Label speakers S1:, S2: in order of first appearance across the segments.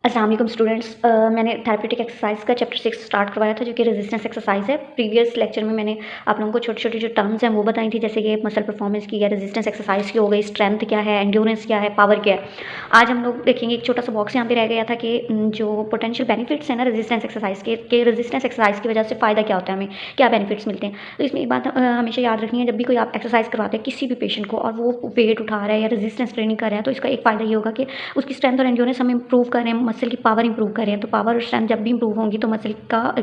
S1: अस्सलाम वालेकुम स्टूडेंट्स। मैंने थेरेप्यूटिक एक्सरसाइज का चैप्टर 6 स्टार्ट करवाया था जो कि रेजिस्टेंस एक्सरसाइज है। प्रीवियस लेक्चर में मैंने आप लोगों को छोटी-छोटी जो टर्म्स हैं वो बताई थी, जैसे कि मसल परफॉर्मेंस की या रेजिस्टेंस एक्सरसाइज की हो गई, स्ट्रेंथ क्या है, एंड्योरेंस क्या है, पावर क्या है। आज हम लोग देखेंगे एक छोटा सा बॉक्स यहाँ पे रह गया था कि जो पोटेंशियल बेनिफिट्स हैं ना रेजिस्टेंस एक्सरसाइज के रेजिस्टेंस एक्सरसाइज की वजह से फ़ायदा क्या होता है, हमें क्या बेनिफिट्स मिलते हैं। तो इसमें एक बात हमेशा याद रखनी है, जब भी कोई आप एक्सरसाइज करवाते हैं किसी भी पेशेंट को और वो वेट उठा रहा है या रेजिस्टेंस ट्रेनिंग कर रहा है, तो इसका एक फ़ायदा ये होगा कि उसकी स्ट्रेंथ और एंड्योरेंस हम इंप्रूव कर रहे हैं, मसल की पावर इंप्रूव कर रहे हैं। तो पावर और स्ट्रेंथ जब भी इंप्रूव होंगी तो मसल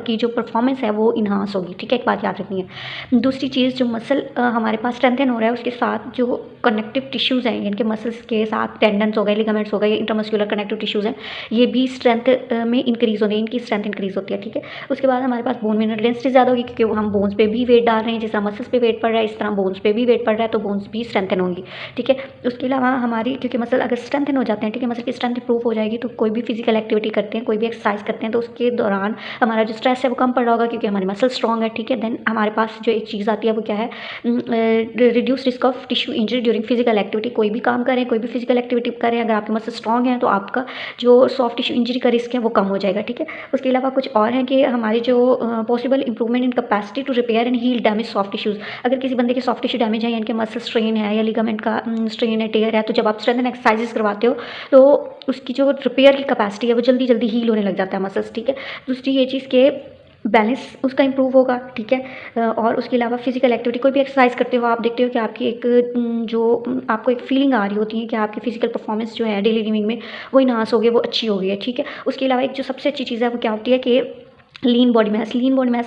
S1: की जो परफॉर्मेंस है वो इन्हांस होगी। ठीक है, एक बात याद रखनी है। दूसरी चीज़, जो मसल हमारे पास स्ट्रेंथन हो रहा है उसके साथ जो कनेक्टिव टिश्यूज़ हैं, इनके मसल्स के साथ टेंडन्स हो गए, लिगामेंट्स हो गए, इंट्रामस्कुलर कनेक्टिव टिश्यूज़ हैं, ये भी स्ट्रेंथ में इंक्रीज़ होने, इनकी स्ट्रेंथ इंक्रीज़ होती है। ठीक है, उसके बाद हमारे पास बोन मिनरल डेंसिटी ज़्यादा होगी क्योंकि हम बोन्स पे भी वेट डाल रहे हैं। जिस तरह मसल्स पे वेट पड़ रहा है इस तरह बोन्स पे भी वेट पड़ रहा है, तो बोन्स भी स्ट्रेंथन होंगी। ठीक है, उसके अलावा हमारी क्योंकि मसल अगर स्ट्रेंथन हो जाते हैं, ठीक है, मसल की स्ट्रेंथ इंप्रूव हो जाएगी, तो कोई भी फिजिकल एक्टिविटी करते हैं, कोई भी एक्सरसाइज करते हैं, तो उसके दौरान हमारा जो स्ट्रेस है वो कम पड़ रहा होगा क्योंकि हमारी मसल स्ट्रॉन्ग है। ठीक है, देन हमारे पास जो एक चीज़ आती है वो क्या है, reduce risk of tissue injury during physical activity. कोई भी काम करें, कोई भी फिजिकल एक्टिविटी करें, अगर आपकी मसल स्ट्रॉन्ग है तो आपका जो सॉफ्ट टिश्यू इंजरी का रिस्क है वो कम हो जाएगा। ठीक है, उसके अलावा कुछ और है कि हमारी जो possible improvement in capacity to repair and heal damage soft tissues. अगर किसी बंदे के सॉफ्ट टिश्यू डैमेज है या इनके मसल स्ट्रेन है या लिगामेंट का स्ट्रेन है, टेयर है, तो जब आप स्ट्रेंथन एक्सरसाइजेस करवाते हो तो उसकी जो रिपेयर की कैपेसिटी है वो जल्दी जल्दी हील होने लग जाता है मसल्स। ठीक है, दूसरी ये चीज़ के बैलेंस उसका इंप्रूव होगा। ठीक है, और उसके अलावा फिजिकल एक्टिविटी कोई भी एक्सरसाइज करते हो, आप देखते हो कि आपकी एक आपको एक फीलिंग आ रही होती है कि आपकी फिजिकल परफॉर्मेंस जो है डेली लिविंग में वो इनहांस हो गई, वो अच्छी हो गई है। ठीक है, उसके अलावा एक जो सबसे अच्छी चीज़ है वो क्या होती है कि लीन बॉडी मास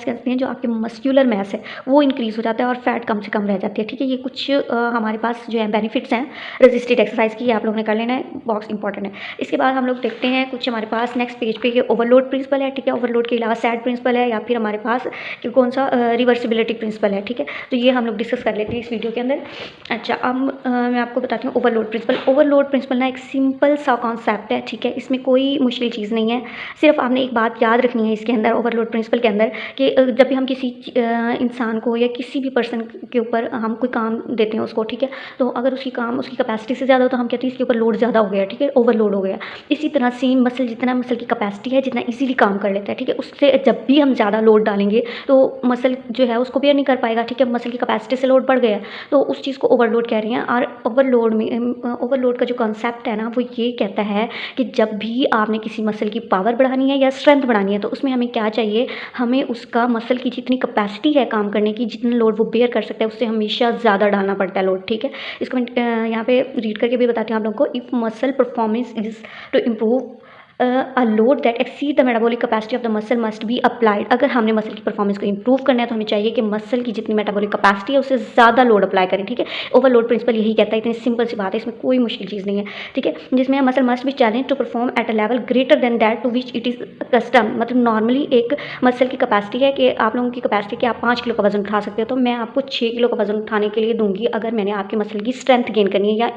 S1: कहते हैं, जो आपके मस्क्यूलर मास है वो इंक्रीज़ हो जाता है और फैट कम से कम रह जाती है। ठीक है, ये कुछ हमारे पास जो है बेनिफिट्स हैं रेजिस्टेड एक्सरसाइज की, आप लोगों ने कर लेना है, बॉक्स इंपॉर्टेंट है। इसके बाद हम लोग देखते हैं कुछ हमारे पास नेक्स्ट पेज पे ये ओवरलोड प्रिंसिपल है। ठीक है, ओवरलोड के अलावा सैड प्रिंसिपल है या फिर हमारे पास कि कौन सा रिवर्सिबिलिटी प्रिंसिपल है। ठीक है, तो ये हम लोग डिस्कस कर लेते हैं इस वीडियो के अंदर। अच्छा, अब मैं आपको बताती हूँ ओवरलोड प्रिंसिपल। ओवरलोड प्रिंसिपल ना एक सिंपल सा कॉन्सेप्ट है। ठीक है, इसमें कोई मुश्किल चीज़ नहीं है, सिर्फ आपने एक बात याद रखनी है इसके अंदर, ओवरलोड प्रिंसिपल के अंदर, कि जब भी हम किसी इंसान को या किसी भी पर्सन के ऊपर हम कोई काम देते हैं उसको, ठीक है, तो अगर उसकी काम उसकी कैपेसिटी से ज़्यादा हो तो हम कहते हैं इसके ऊपर लोड ज़्यादा हो गया। ठीक है, ओवरलोड हो गया। इसी तरह सेम मसल, जितना मसल की कैपेसिटी है, जितना इजीली काम कर लेता है, ठीक है, उससे जब भी हम ज़्यादा लोड डालेंगे तो मसल जो है उसको बेयर नहीं कर पाएगा। ठीक है, मसल की कैपेसिटी से लोड बढ़ गया तो उस चीज़ को ओवरलोड कह रहे हैं। और ओवरलोड में ओवरलोड का जो कॉन्सेप्ट है ना वो ये कहता है कि जब भी आपने किसी मसल की पावर बढ़ानी है या स्ट्रेंथ बढ़ानी है तो उसमें हमें क्या चाहिए, हमें उसका मसल की जितनी कैपेसिटी है काम करने की, जितना लोड वो बेयर कर सकता है उससे हमेशा ज़्यादा डालना पड़ता है लोड। ठीक है, इसको मैं यहाँ पे रीड करके भी बताती हूँ आप लोगों को। If muscle performance is to improve a load that exceed the metabolic capacity of the muscle must be applied. अगर हमने मसल की परफॉर्मेंस को इंप्रूव करना है तो हमें चाहिए कि मसल की जितनी मेटाबॉलिक कैपेसिटी है उससे ज़्यादा लोड अप्लाई करें। ठीक है, ओवरलोड प्रिंसिपल यही कहता है, इतनी सिंपल सी बात है, इसमें कोई मुश्किल चीज़ नहीं है। ठीक है, जिसमें muscle must be challenge to perform at a level greater than that to which it is custom. मतलब नॉर्मली एक मसल की कैपेसिटी है कि आप लोगों की कैपेसिटी कि आप 5 किलो का वजन उठा सकते हो, तो मैं आपको 6 किलो का वजन उठाने के लिए दूंगी अगर मैंने आपके मसल की स्ट्रेंथ गेन करनी है या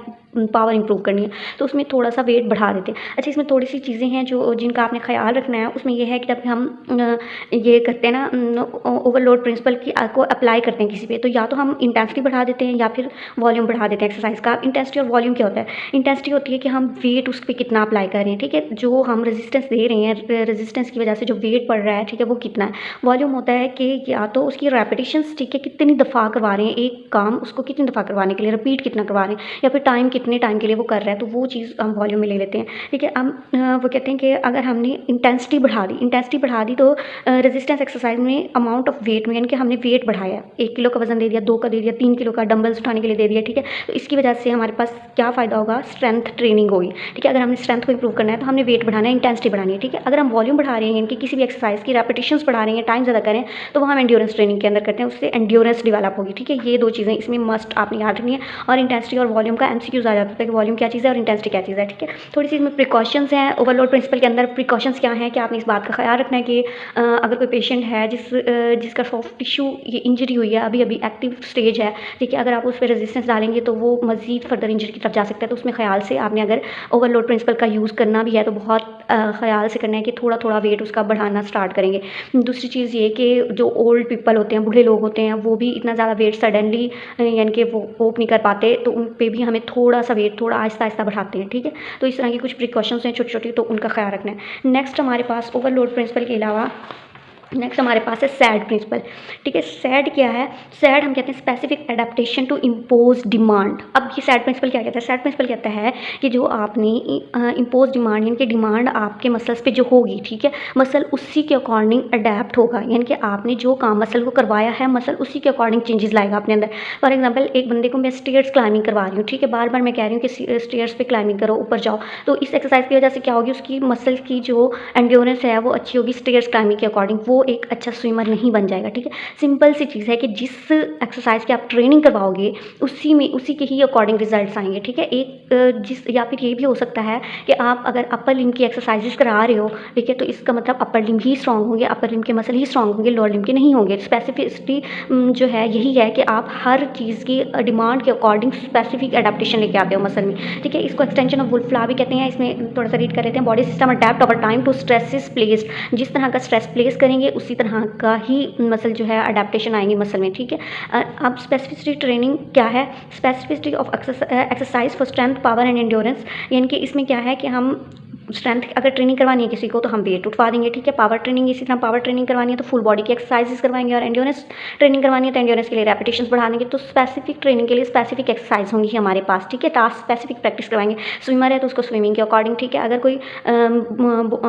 S1: पावर इंप्रूव करनी है, तो उसमें थोड़ा सा वेट बढ़ा देते हैं। अच्छा, इसमें थोड़ी सी चीज़ें हैं जो जिनका आपने ख्याल रखना है। उसमें यह है कि जब हम ये करते हैं ना ओवरलोड प्रिंसिपल की को अप्लाई करते हैं किसी पे, तो या तो हम इंटेंसिटी बढ़ा देते हैं या फिर वॉल्यूम बढ़ा देते हैं एक्सरसाइज का। इंटेंसिटी और वॉल्यूम क्या होता है? इंटेंसिटी होती है कि हम वेट उस पर कितना अप्लाई कर रहे हैं। ठीक है, जो हम रेजिस्टेंस दे रहे हैं, रेजिस्टेंस की वजह से जो वेट पड़ रहा है, ठीक है, वो कितना है। वॉल्यूम होता है कि या तो उसकी रेपिटेशंस, ठीक है, कितनी दफ़ा करवा रहे हैं एक काम, उसको कितनी दफ़ा करवाने के लिए, रिपीट कितना करवा रहे हैं, या फिर टाइम कितने टाइम के लिए वो कर रहा है, तो वो चीज़ हम वॉल्यूम में ले लेते हैं। ठीक है, हम वो कहते हैं कि अगर हमने इंटेंसिटी बढ़ा दी तो रेजिस्टेंस एक्सरसाइज में अमाउंट ऑफ वेट में, यानी कि हमने वेट बढ़ाया, 1 किलो का वजन दे दिया, 2 का दे दिया, 3 किलो का डंबल्स उठाने के लिए दे दिया। ठीक है, तो इसकी वजह से हमारे पास क्या फ़ायदा होगा, स्ट्रेंथ ट्रेनिंग होगी। ठीक है, अगर हमने स्ट्रेंथ को इंप्रूव करना है तो हमने वेट बढ़ाना है, इंटेंसिटी बढ़ानी है। ठीक है, अगर हम वॉल्यूम बढ़ा रहे हैं, यानी कि किसी भी एक्सरसाइज की रेपिटेशंस बढ़ा रहे हैं, टाइम ज़्यादा करें, तो वो हम एंड्योरेंस ट्रेनिंग के अंदर करते हैं, उससे एंड्योरेंस डेवलप होगी। ठीक है, ये 2 चीज़ें इसमें मस्ट आपने याद रखनी है। और इंटेंसिटी और वॉल्यूम का एमसीक्यूज़ आ जाता है कि वॉल्यूम क्या चीज़ है और इंटेंसिटी क्या चीज़ है। ठीक है, थोड़ी सी इसमें प्रिकॉशंस हैं ओवरलोड प्रिंसिपल के अंदर। प्रिकॉशंस क्या हैं कि आपने इस बात का ख्याल रखना है कि अगर कोई पेशेंट है जिसका सॉफ्ट टिश्यू ये इंजरी हुई है, अभी अभी एक्टिव स्टेज है, ठीक है, अगर आप उस पर रेजिस्टेंस डालेंगे तो वो मज़ीद फर्दर इंजरी की तरफ जा सकता है, तो उसमें ख्याल से आपने अगर ओवरलोड प्रिंसिपल का यूज़ करना भी है तो बहुत ख्याल से करना है कि थोड़ा थोड़ा वेट उसका बढ़ाना स्टार्ट करेंगे। दूसरी चीज़ ये कि जो ओल्ड पीपल होते हैं, बूढ़े लोग होते हैं, वो भी इतना ज़्यादा वेट सडनली यानी कि वो कोप नहीं कर पाते, तो उन पे भी हमें थोड़ा सा वेट थोड़ा आहिस्ता आहिस्ता बढ़ाते हैं, ठीक है। तो इस तरह की कुछ प्रिकॉशंस हैं छोटी छोटी, तो उनका ख्याल रखना है। नेक्स्ट हमारे पास ओवरलोड प्रिंसिपल के अलावा नेक्स्ट हमारे पास है सैड प्रिंसिपल, ठीक है। सैड क्या है? सैड हम कहते हैं specific adaptation to impose demand. अब ये सैड प्रिंसिपल क्या कहता है? सैड प्रिंसिपल कहता है कि जो आपने इम्पोज डिमांड यानी कि डिमांड आपके मसल्स पे जो होगी, ठीक है, मसल उसी के अकॉर्डिंग अडेप्ट होगा, यानी कि आपने जो काम मसल को करवाया है, मसल उसी के अकॉर्डिंग चेंजेस लाएगा अपने अंदर। फॉर एग्जाम्पल, एक बंदे को मैं स्टेयर्स क्लाइंबिंग करवा रही हूँ, ठीक है, बार बार मैं कह रही हूँ कि स्टेयर्स पे क्लाइंबिंग करो, ऊपर जाओ, तो इस एक्सरसाइज की वजह से क्या होगी, उसकी मसल की जो एंड्योरेंस है वो अच्छी होगी स्टेयर्स क्लाइंबिंग के अकॉर्डिंग, वो एक अच्छा स्विमर नहीं बन जाएगा, ठीक है। सिंपल सी चीज़ है कि जिस एक्सरसाइज की आप ट्रेनिंग करवाओगे उसी के ही अकॉर्डिंग रिजल्ट्स आएंगे, ठीक है। या फिर ये भी हो सकता है कि आप अगर अपर लिम्ब की एक्सरसाइजेस करा रहे हो, ठीक है, तो इसका मतलब अपर लिम्ब ही स्ट्रांग होंगे, अपर लिम्ब के मसल ही स्ट्रांग होंगे, लोअर लिम्ब के नहीं होंगे। स्पेसिफिसिटी जो है यही है कि आप हर चीज़ की डिमांड के अकॉर्डिंग स्पेसिफिक एडेप्टेशन लेके आते हो मसल में, ठीक है। इसको एक्सटेंशन ऑफ वुल्फ लॉ भी कहते हैं। इसमें थोड़ा सा रीड कर लेते हैं। Body system adapt over time to stresses placed. जिस तरह का स्ट्रेस प्लेस करेंगे उसी तरह का ही मसल जो है अडेप्टेशन आएंगी मसल में, ठीक है। अब स्पेसिफिसिटी ट्रेनिंग क्या है? Specificity of exercise for strength, power and endurance, यानी कि इसमें क्या है कि हम स्ट्रेंथ अगर ट्रेनिंग करवानी है किसी को तो हम वेट उठवा देंगे, ठीक है। पावर ट्रेनिंग इसी तरह पावर ट्रेनिंग करवानी है तो फुल बॉडी की एक्सरसाइजेस करवाएंगे, और एंड्योरेंस ट्रेनिंग करवानी है तो एंड्योरेंस के लिए रेपिटेशंस बढ़ा देंगे। तो स्पेसिफिक ट्रेनिंग के लिए स्पेसिफिक एक्सरसाइज होंगी हमारे पास, ठीक है। टास्क स्पेसिफिक प्रैक्टिस करवाएंगे। स्विमर है तो उसको स्विमिंग के अकॉर्डिंग, ठीक है। अगर कोई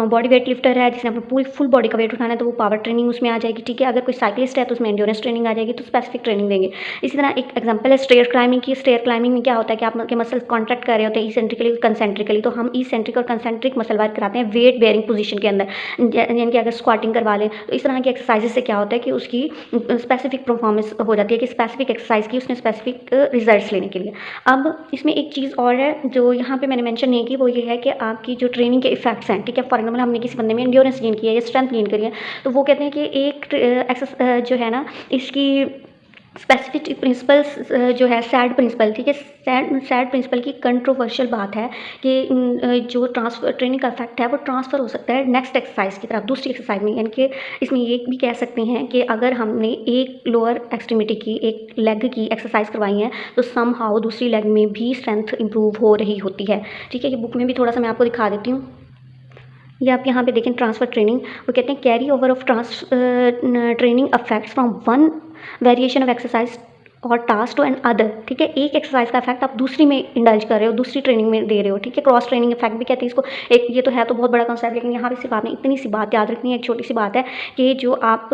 S1: बॉडी वेट लिफ्टर है जिसने अपनी पूरी फुल बॉडी का वेट उठाना है तो वो पावर ट्रेनिंग उसमें आ जाएगी, ठीक है। अगर कोई साइकिलिस्ट है तो उसमें एंड्योरेंस ट्रेनिंग आ जाएगी, तो स्पेसिफिक ट्रेनिंग देंगे। इसी तरह एक एग्जाम्पल है स्टेयर क्लाइंबिंग की। स्टेयर क्लाइंबिंग में क्या होता है कि आपके मसल कॉन्ट्रैक्ट कर रहे होते हैं इसेंट्रिकली कंसेंट्रिकली, तो हम इसेंट्रिक और कंसेंट्रिक मसल वर्क कराते हैं वेट बेयरिंग पोजीशन के अंदर, यानी कि अगर स्क्वाटिंग करवा लें तो इस तरह की एक्सरसाइज से क्या होता है कि उसकी स्पेसिफिक परफॉर्मेंस हो जाती है कि स्पेसिफिक एक्सरसाइज की उसने स्पेसिफिक रिजल्ट्स लेने के लिए। अब इसमें एक चीज़ और है जो यहाँ पे मैंने मेंशन नहीं की, वो ये है कि आपकी जो ट्रेनिंग के इफेक्ट्स हैं, ठीक है। फॉर एग्जाम्पल हमने किसी बंदे में एंड्योरेंस गेन किया या स्ट्रेंथ गेन करी है, तो वो कहते हैं कि एक एक्सरसाइज जो है ना इसकी स्पेसिफिक प्रिंसिपल्स जो है सैड प्रिंसिपल, ठीक है। सैड प्रिंसिपल की कंट्रोवर्शियल बात है कि जो ट्रांसफर ट्रेनिंग का इफेक्ट है वो ट्रांसफ़र हो सकता है नेक्स्ट एक्सरसाइज की तरफ, दूसरी एक्सरसाइज में, यानी कि इसमें ये भी कह सकते हैं कि अगर हमने एक लोअर एक्सट्रीमिटी की एक लेग की एक्सरसाइज करवाई है तो सम हाउ दूसरी लेग में भी स्ट्रेंथ इंप्रूव हो रही होती है, ठीक है। ये बुक में भी थोड़ा सा मैं आपको दिखा देती हूँ। ये आप यहाँ पे देखें ट्रांसफ़र ट्रेनिंग, वो कहते हैं carry over of training affects from one variation of exercise और टास्क टू एंड अदर, ठीक है। एक एक्सरसाइज का इफेक्ट आप दूसरी में इंडल्ज कर रहे हो, दूसरी ट्रेनिंग में दे रहे हो, ठीक है। क्रॉस ट्रेनिंग इफेक्ट भी कहते हैं इसको। एक ये तो है तो बहुत बड़ा कॉन्सेप्ट, लेकिन यहाँ पे सिर्फ आपने इतनी सी बात याद रखनी है, एक छोटी सी बात है कि जो आप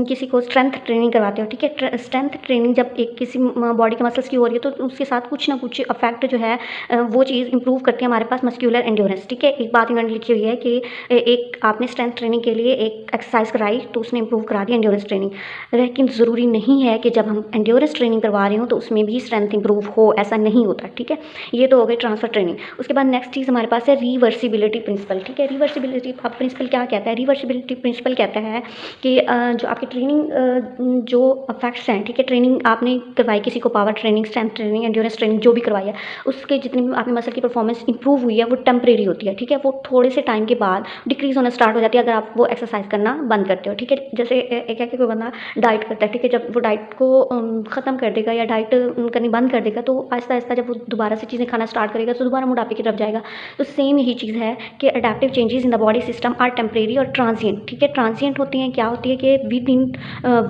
S1: किसी को स्ट्रेंथ ट्रेनिंग करवाते हो, ठीक है। स्ट्रेंथ ट्रेनिंग जब एक किसी बॉडी के मसल्स की हो रही है तो उसके साथ कुछ ना कुछ इफेक्ट जो है वो चीज़ इंप्रूव करती है हमारे पास मस्क्यूलर एंड्योरेंस, ठीक है। एक बात इन्होंने लिखी हुई है कि एक आपने स्ट्रेंथ ट्रेनिंग के लिए एक एक्सरसाइज कराई तो उसने इंप्रूव करा दी एंड्योरेंस ट्रेनिंग, लेकिन ज़रूरी नहीं है कि जब हम एंड्योरेंस ट्रेनिंग करवा रहे हो तो उसमें भी स्ट्रेंथ इंप्रूव हो, ऐसा नहीं होता, ठीक है। ये तो हो गई ट्रांसफर ट्रेनिंग। उसके बाद नेक्स्ट चीज़ हमारे पास है रिवर्सिबिलिटी प्रिंसिपल, ठीक है। रिवर्सिबिलिटी प्रिंसिपल क्या कहता है? रिवर्सिबिलिटी प्रिंसिपल कहता है कि जो आपकी ट्रेनिंग जो इफेक्ट्स हैं, ठीक है, ट्रेनिंग आपने करवाई किसी को, power training, strength training, endurance training जो भी करवाई है, उसके जितनी भी आपकी मसल की परफॉर्मेंस इंप्रूव हुई है वो टेम्परेरी होती है, ठीक है। वो थोड़े से टाइम के बाद डिक्रीज होना स्टार्ट हो जाती है अगर आप वो एक्सरसाइज करना बंद करते हो, ठीक है। जैसे एक है कि कोई बंदा डाइट करता है, ठीक है, जब वो डाइट को ख़त्म कर देगा या डाइट करनी बंद कर देगा तो आहिस्ता आहिस्ता जब वो दोबारा से चीज़ें खाना स्टार्ट करेगा तो दोबारा मोटापे की तरफ जाएगा। तो सेम यही चीज़ है कि adaptive changes in the body system are temporary और ट्रांजिएंट, ठीक है। ट्रांजिएंट होती हैं, क्या होती है कि विद इन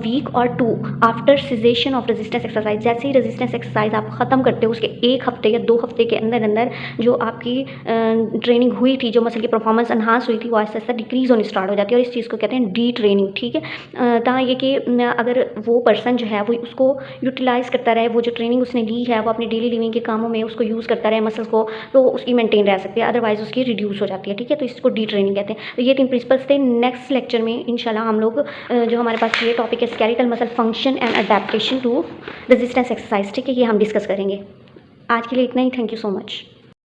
S1: वीक और 2 after cessation of resistance exercise, जैसे ही रेजिस्टेंस एक्सरसाइज आप ख़त्म करते हो उसके 1 हफ्ते या 2 हफ्ते के अंदर अंदर जो आपकी ट्रेनिंग हुई थी, जो मसल की परफॉर्मेंस एनहांस हुई थी, वो आहिस्ता आहिस्ता डिक्रीज होनी स्टार्ट हो जाती है और इस चीज़ को कहते हैं डी ट्रेनिंग, ठीक है। ता ये कि अगर वो पर्सन जो है वो उसको यूटिलाइज़ करता रहे, वो जो ट्रेनिंग उसने ली है वो अपनी डेली लिविंग के कामों में उसको यूज़ करता रहे मसल्स को, तो उसकी मेंटेन रह सकती है, अदरवाइज उसकी रिड्यूस हो जाती है, ठीक है। तो इसको डी ट्रेनिंग कहते हैं। तो ये 3 प्रिंसिपल्स थे। नेक्स्ट लेक्चर में इंशाल्लाह हम लोग जो हमारे पास ये टॉपिक है skeletal muscle function and adaptation to resistance exercise, ठीक है, ये हम डिस्कस करेंगे। आज के लिए इतना ही। Thank you so much.